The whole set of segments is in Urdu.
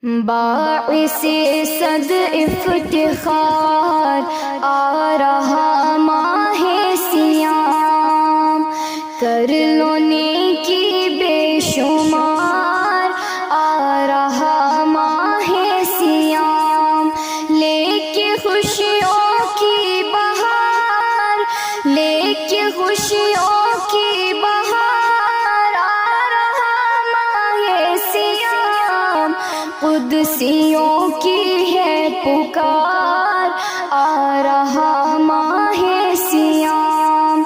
باعث صد افتخار آ رہا ماہ سیام، کر لو نیکی بے شمار آ رہا ماہ سیام، لے کے خوشیوں کی بہار، لے کے خوشیوں کی بہار آ رہا ماہ سیام، قدسیوں کی ہے پکار آ رہا ماہ سیام،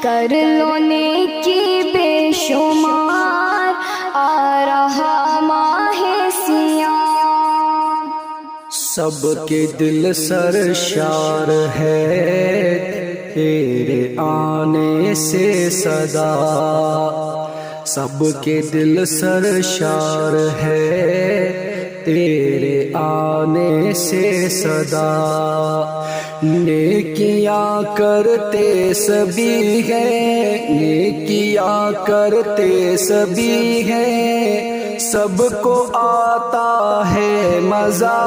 کر لو نیکی بے شمار آ رہا ماہ سیام۔ سب کے دل سرشار ہے تیرے آنے سے صدا، سب کے دل سرشار ہے تیرے آنے سے صدا، نیکیاں کرتے سبھی ہیں، نیکیاں کرتے سبھی ہیں، سب کو آتا ہے مزہ،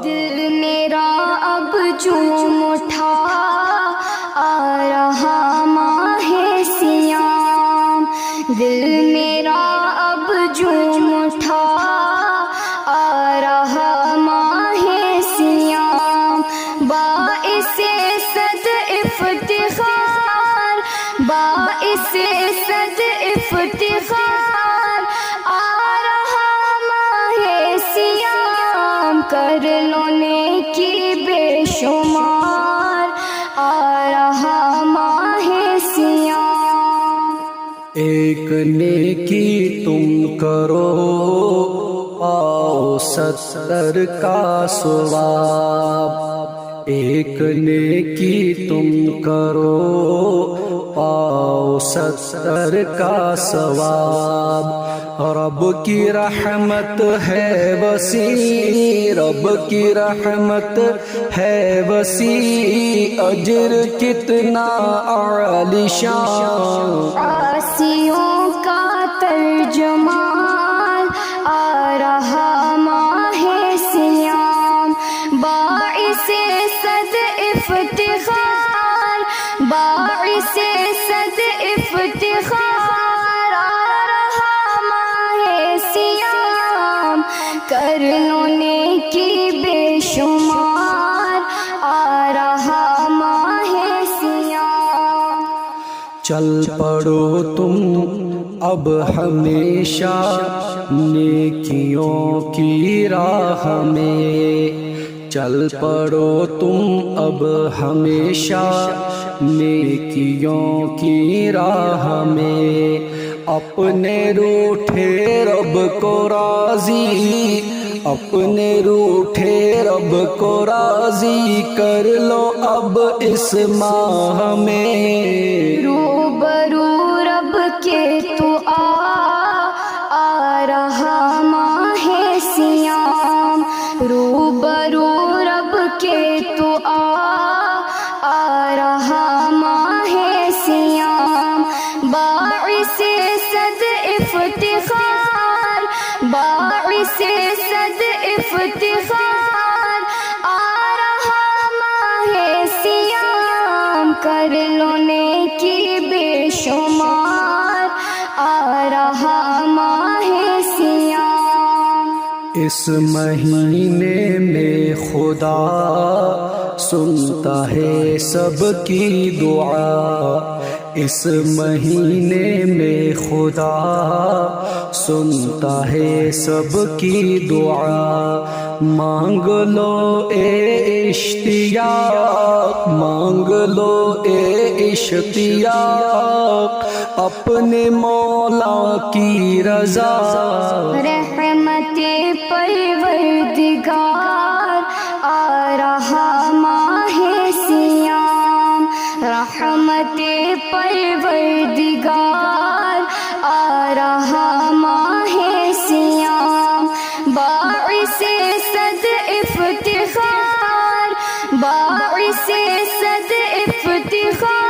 دل میرا اب جھوم اٹھا آ رہا ماہ سیام، دل میرا اب جھوم اٹھا آ رہا ماہ سیام، باعث صد افتخار، باعث صد افتخار آ رہا ماہ سیام، کر لو نیکی بے شمار آ رہا ماہ سیام۔ ایک نیکی تم کرو پاؤ 70 کا ثواب، ایک نیکی تم کرو پاؤ 70 کا ثواب، رب کی رحمت ہے وسیع، رب کی رحمت ہے وسیع، اجر کتنا اعلی شان، عاصیوں کا ترجمان آ رہا ماہ سیام، باعث صد افتخار، باعث صد افتخار آ رہا ماہ سیام، کر لو نیکی بے شمار آ رہا ماہ سیام۔ چل پڑو تم اب ہمیشہ نیکیوں کی راہ میں، چل پڑو تم اب ہمیشہ نیکیوں کی راہ میں، اپنے روٹھے رب کو راضی، اپنے روٹھے رب کو راضی کر لو اب اس ماہ میں، روبرو رب کے تو آ رہا ماہ سیام، روبرو رب کے تو آ رہا ماہ سیام، باعث صد افتخار، باعث صد افتخار آ رہا ماہ سیام، کر لو نیکی بے شمار آ رہا ماہ سیام۔ اس مہینے میں خدا سنتا ہے سب کی دعا، اس مہینے میں خدا سنتا ہے سب کی دعا، مانگ لو اے اشتیاق، مانگ لو اے اشتیاق اپنے مولا کی رضا، رحمت پروردگار آ رہا ماہ سیام، رحمت پروردگار آ رہا ماہ سیام، باعث صد افتخار، باعث صد افتخار